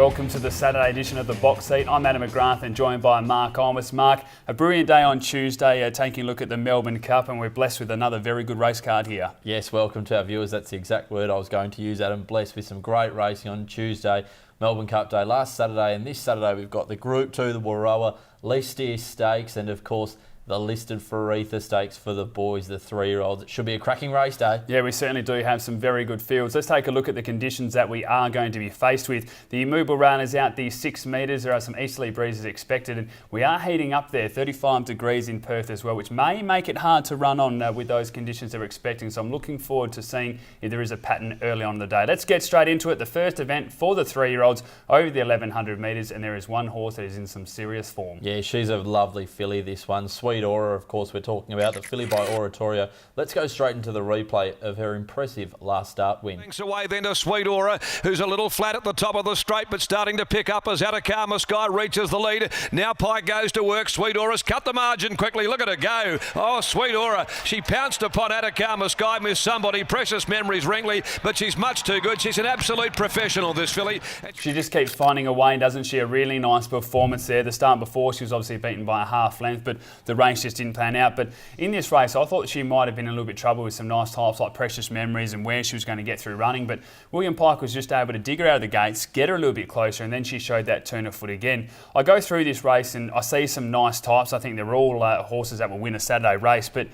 welcome to the Saturday edition of the Box Seat. I'm Adam McGrath and joined by Mark Olmos. Mark, a brilliant day on Tuesday, taking a look at the Melbourne Cup, and we're blessed with another very good race card here. Yes, welcome to our viewers. That's the exact word I was going to use, Adam. Blessed with some great racing on Tuesday. Melbourne Cup Day last Saturday, and this Saturday we've got the Group 2, the Warrowa Leicester Stakes, and of course the listed FAERIE Stakes for the boys, the 3-year-olds. It should be a cracking race day. Yeah, we certainly do have some very good fields. Let's take a look at the conditions that we are going to be faced with. The immovable run is out the 6 metres. There are some easterly breezes expected, and we are heating up there, 35 degrees in Perth as well, which may make it hard to run on with those conditions that we're expecting. So I'm looking forward to seeing if there is a pattern early on in the day. Let's get straight into it. The first event for the 3-year-olds over the 1100 metres, and there is one horse that is in some serious form. Yeah, she's a lovely filly, this one. Sweet Aura, of course, we're talking about the filly by Oratorio. Let's go straight into the replay of her impressive last start win. Thanks away then to Sweet Aura, who's a little flat at the top of the straight, but starting to pick up as Atacama Sky reaches the lead. Now Pike goes to work. Sweet Aura's cut the margin quickly. Look at her go. Oh, Sweet Aura. She pounced upon Atacama Sky, missed somebody. Precious Memories Ringley, but she's much too good. She's an absolute professional, this filly. She just keeps finding a way, doesn't she? A really nice performance there. The start before, she was obviously beaten by a half length, but the race just didn't pan out. But in this race, I thought she might have been in a little bit of trouble with some nice types like Precious Memories and where she was going to get through running. But William Pike was just able to dig her out of the gates, get her a little bit closer, and then she showed that turn of foot again. I go through this race and I see some nice types. I think they're all horses that will win a Saturday race, but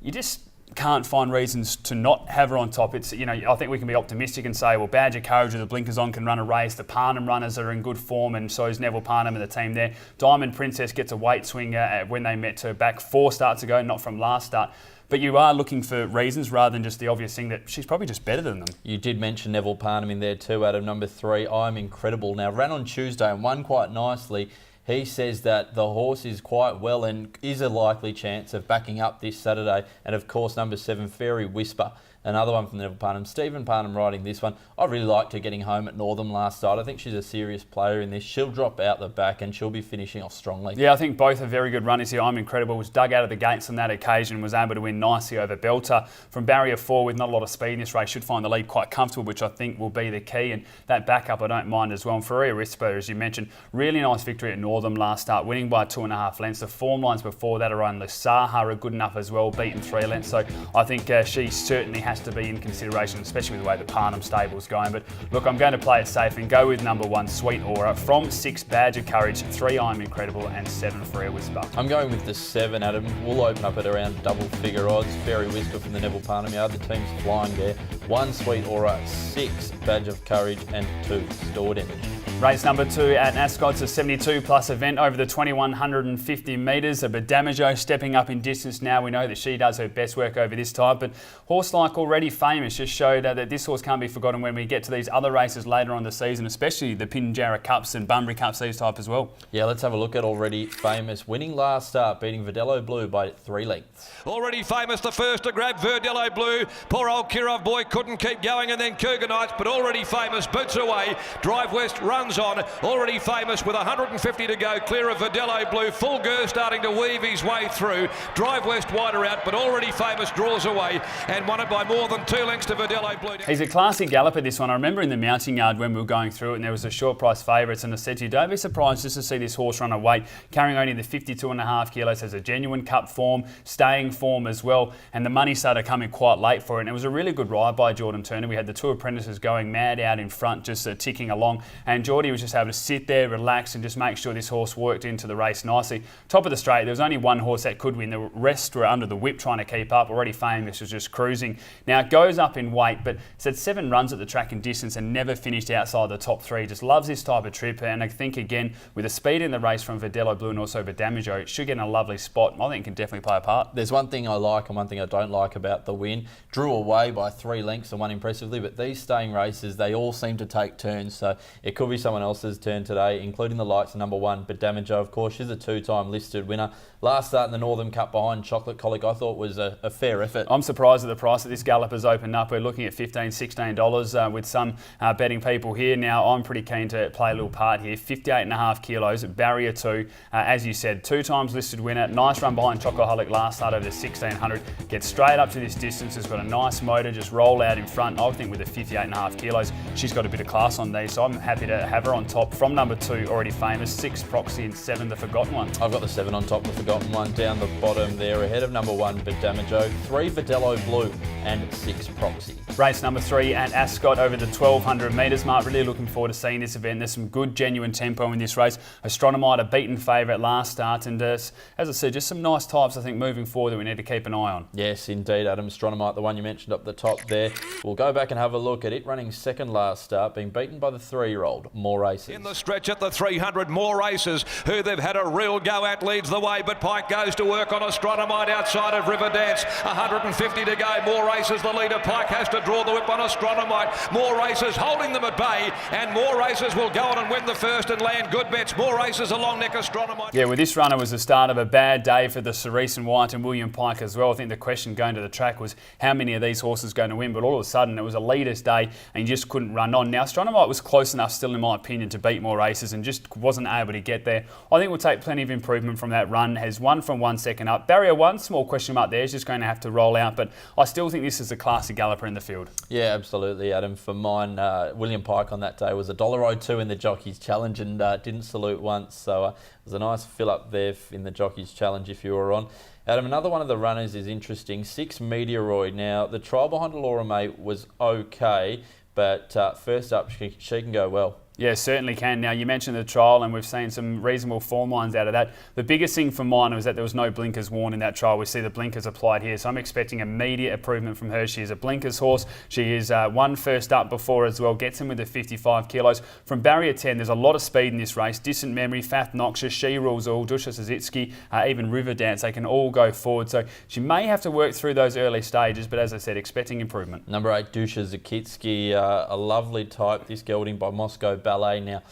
you just can't find reasons to not have her on top. It's, you know, I think we can be optimistic and say, well, Badger Courage with the blinkers on can run a race. The Parnham runners are in good form, and so is Neville Parnham and the team there. Diamond Princess gets a weight swing when they met her back 4 starts ago, not from last start. But you are looking for reasons rather than just the obvious thing that she's probably just better than them. You did mention Neville Parnham in there too, Adam. Number 3, I'm Incredible. Now, ran on Tuesday and won quite nicely. He says that the horse is quite well and is a likely chance of backing up this Saturday. And of course, number 7, Fairy Whisper, another one from Neville Parnham. Stephen Parnham riding this one. I really liked her getting home at Northam last start. I think she's a serious player in this. She'll drop out the back and she'll be finishing off strongly. Yeah, I think both are very good runners here. I'm Incredible was dug out of the gates on that occasion and was able to win nicely over Belter. From barrier 4 with not a lot of speed in this race, should find the lead quite comfortable, which I think will be the key. And that backup I don't mind as well. And FAERIE Whisper, as you mentioned, really nice victory at Northam last start, winning by 2.5 lengths. The form lines before that are on Saha are good enough as well, beaten 3 lengths. So I think she certainly has to be in consideration, especially with the way the Parnham stable's going. But look, I'm going to play it safe and go with number 1, Sweet Aura. From 6, Badger Courage, 3, I'm Incredible, and 7, FAERIE Whisper. I'm going with the 7, Adam. We'll open up at around double figure odds. FAERIE Whisper from the Neville Parnham yard. The team's flying there. 1, Sweet Aura, 6, Badge of Courage, and 2, Stored Image. Race number 2 at Ascot's a 72+ event over the 2150 metres. A BEDAMIJO stepping up in distance now. We know that she does her best work over this type, but horse like Already Famous just showed that this horse can't be forgotten when we get to these other races later on the season, especially the Pinjarra Cups and Bunbury Cups, these type as well. Yeah, let's have a look at Already Famous. Winning last start, beating VERDELLO Blue by 3 lengths. Already Famous, the first to grab VERDELLO Blue. Poor old Kirov boy couldn't keep going, and then Cougar Knights, but Already Famous boots away. Drive West runs on. Already Famous with 150 to go, clear of VERDELLO Blue. Full Gur starting to weave his way through. Drive West wider out, but Already Famous draws away and won it by more than 2 lengths to VERDELLO Blue. He's a classy galloper, this one. I remember in the mounting yard when we were going through it and there was a short price favourites, and I said to you, don't be surprised just to see this horse run a weight, carrying only the 52.5 kilos, has a genuine cup form, staying form as well, and the money started coming quite late for it. And it was a really good ride by Jordan Turner. We had the 2 apprentices going mad out in front, just ticking along, and Geordie was just able to sit there, relax, and just make sure this horse worked into the race nicely. Top of the straight, there was only one horse that could win. The rest were under the whip trying to keep up. Already Famous was just cruising. Now it goes up in weight, but it's had 7 runs at the track in distance and never finished outside the top 3. Just loves this type of trip, and I think again with the speed in the race from VERDELLO Blue and also BEDAMIJO, it should get in a lovely spot. I think it can definitely play a part. There's one thing I like and one thing I don't like about the win. Drew away by 3 lengths and won impressively, but these staying races, they all seem to take turns, so it could be someone else's turn today, including the likes of number 1, BEDAMIJO. Of course, she's a 2-time listed winner. Last start in the Northern Cup behind Chocolate Colic, I thought was a fair effort. I'm surprised at the price that this galloper's opened up. We're looking at $15, $16 with some betting people here. Now, I'm pretty keen to play a little part here. 58.5 kilos, barrier 2. As you said, 2 times listed winner. Nice run behind Chocoholic last start over the 1600. Gets straight up to this distance. Has got a nice motor, just roll out in front. I think with the 58.5 kilos, she's got a bit of class on these. So I'm happy to have have her on top from number 2, Already Famous, 6, Proxy, and 7, The Forgotten One. I've got the 7 on top, The Forgotten One, down the bottom there, ahead of number 1, BEDAMIJO, 3, VERDELLO Blue, and 6, Proxy. Race number 3 at Ascot over the 1200 metres mark. Really looking forward to seeing this event. There's some good, genuine tempo in this race. Astronomite, a beaten favourite last start, and as I said, just some nice types, I think, moving forward that we need to keep an eye on. Yes, indeed, Adam. Astronomite, the one you mentioned up the top there. We'll go back and have a look at it, running second last start, being beaten by the 3-year-old, More Races. In the stretch at the 300, More Races, who they've had a real go at, leads the way, but Pike goes to work on Astronomite outside of Riverdance. 150 to go, More Races the leader. Pike has to draw the whip on Astronomite. More Races holding them at bay, and More Races will go on and win the first and land good bets. More Races along neck Astronomite. Yeah, well, this runner was the start of a bad day for the Cerise and White and William Pike as well. I think the question going to the track was how many of these horses going to win, but all of a sudden it was a leader's day and you just couldn't run on. Now, Astronomite was close enough still, in my opinion, to beat More Races and just wasn't able to get there. I think we'll take plenty of improvement from that run. Has won from 1 second up. Barrier 1, small question mark there, is just going to have to roll out, but I still think this is a classy galloper in the field. Yeah, absolutely, Adam. For mine, William Pike on that day was $1.02 in the Jockeys Challenge and didn't salute once, so it was a nice fill up there in the Jockeys Challenge if you were on. Adam, another one of the runners is interesting, 6, Meteoroid. Now, the trial behind Laura May was okay, but first up, she can go well. Yeah, certainly can. Now, you mentioned the trial and we've seen some reasonable form lines out of that. The biggest thing for mine was that there was no blinkers worn in that trial. We see the blinkers applied here, so I'm expecting immediate improvement from her. She is a blinkers horse. She is won first up before as well, gets in with the 55 kilos. From barrier 10, there's a lot of speed in this race. Distant Memory, Fath Noxious, She Rules All, DUSHA, ZACHISTKI, even Riverdance, they can all go forward. So she may have to work through those early stages, but as I said, expecting improvement. Number 8, DUSHA, ZACHISTKI, a lovely type, this gelding by Moscow Ballet. Now,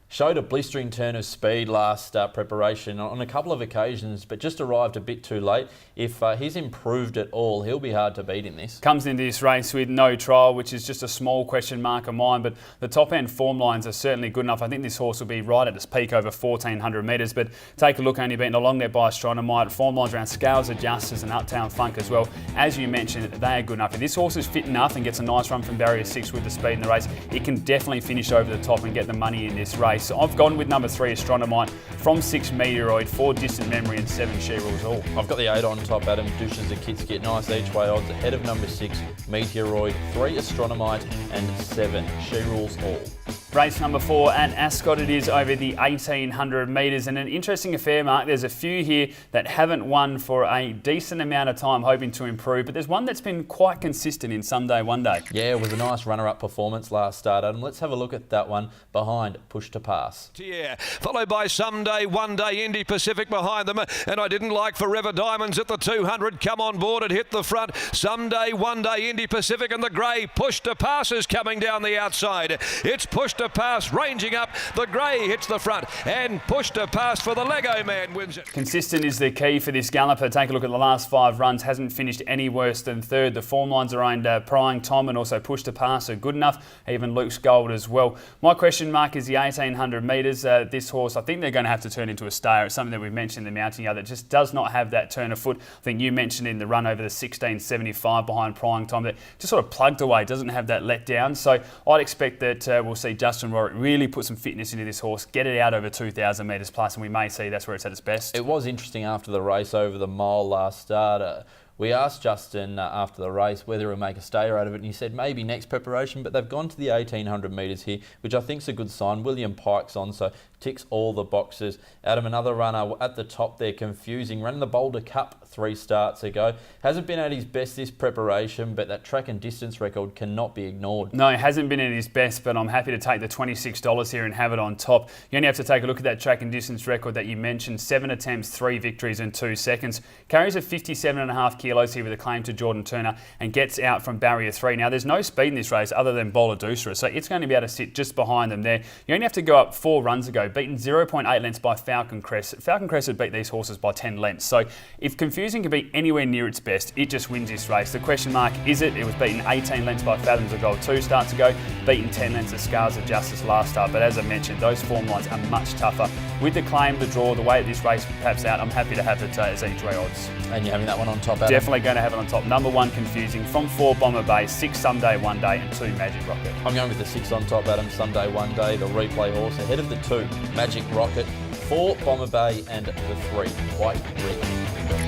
showed a blistering turn of speed last preparation on a couple of occasions, but just arrived a bit too late. If he's improved at all, he'll be hard to beat in this. Comes into this race with no trial, which is just a small question mark of mine, but the top end form lines are certainly good enough. I think this horse will be right at its peak over 1,400 metres, but take a look, only beaten along there by Astronomite. Form lines around Scales Adjusters and Uptown Funk as well. As you mentioned, they are good enough. If this horse is fit enough and gets a nice run from barrier 6 with the speed in the race, it can definitely finish over the top and get the money in this race. So I've gone with number 3, Astronomite, from 6, Meteoroid, 4, Distant Memory, and 7, She Rules All. I've got the 8 on top, Adam. DUSHA, ZACHISTKI, nice each way odds, ahead of number 6, Meteoroid, 3, Astronomite, and 7, She Rules All. Race number 4 at Ascot, it is over the 1,800 metres, and an interesting affair, Mark. There's a few here that haven't won for a decent amount of time, hoping to improve, but there's one that's been quite consistent in Someday One Day. Yeah, it was a nice runner-up performance last start, Adam. Let's have a look at that one behind Push to Pass. Yeah, followed by Someday One Day, Indy Pacific behind them, and I didn't like Forever Diamonds at the 200. Come on board, it hit the front. Someday One Day, Indy Pacific, and the grey Push to Pass is coming down the outside. It's Push to Pass ranging up. The grey hits the front, and Push to Pass for the Lego Man wins it. Consistent is the key for this galloper. Take a look at the last 5 runs. Hasn't finished any worse than third. The form lines are owned Prying Tom and also Push to Pass are good enough. Even Luke's Gold as well. My question mark is the 1,800 metres. This horse, I think they're going to have to turn into a stayer. It's something that we've mentioned in the mounting yard that just does not have that turn of foot. I think you mentioned in the run over the 16.75 behind Prying Tom that just sort of plugged away, doesn't have that let down. So I'd expect that we'll see Justin Rorick really put some fitness into this horse, get it out over 2,000 metres plus, and we may see that's where it's at its best. It was interesting after the race over the mile last start. We asked Justin after the race whether he'll make a stayer out of it, and he said maybe next preparation, but they've gone to the 1,800 metres here, which I think is a good sign. William Pike's on, so ticks all the boxes. Adam, another runner at the top there, confusing, running the Boulder Cup 3 starts ago. Hasn't been at his best this preparation, but that track and distance record cannot be ignored. No, it hasn't been at his best, but I'm happy to take the $26 here and have it on top. You only have to take a look at that track and distance record that you mentioned. 7 attempts, 3 victories and 2 seconds. Carries a 57.5 kilos here with a claim to Jordan Turner and gets out from barrier 3. Now, there's no speed in this race other than Bowler DOOSRA, so it's going to be able to sit just behind them there. You only have to go up 4 runs ago, beaten 0.8 lengths by Falcon Crest. Falcon Crest had beat these horses by 10 lengths, so if Confusing can be anywhere near its best, it just wins this race. The question mark is it? It was beaten 18 lengths by Fathoms of Gold 2 starts ago, beaten 10 lengths of Scars of Justice last start, but as I mentioned, those form lines are much tougher with the claim, the draw, the way this race perhaps out, I'm happy to have it as each-way odds. And you're having that one on top, Adam? Definitely going to have it on top. Number 1, Confusing, from 4, Bomber Bay, 6, Someday One Day, and 2, Magic Rocket. I'm going with the 6 on top, Adam. Someday One Day, the replay horse, ahead of the 2, Magic Rocket, 4, Bomber Bay, and the 3, White Ring.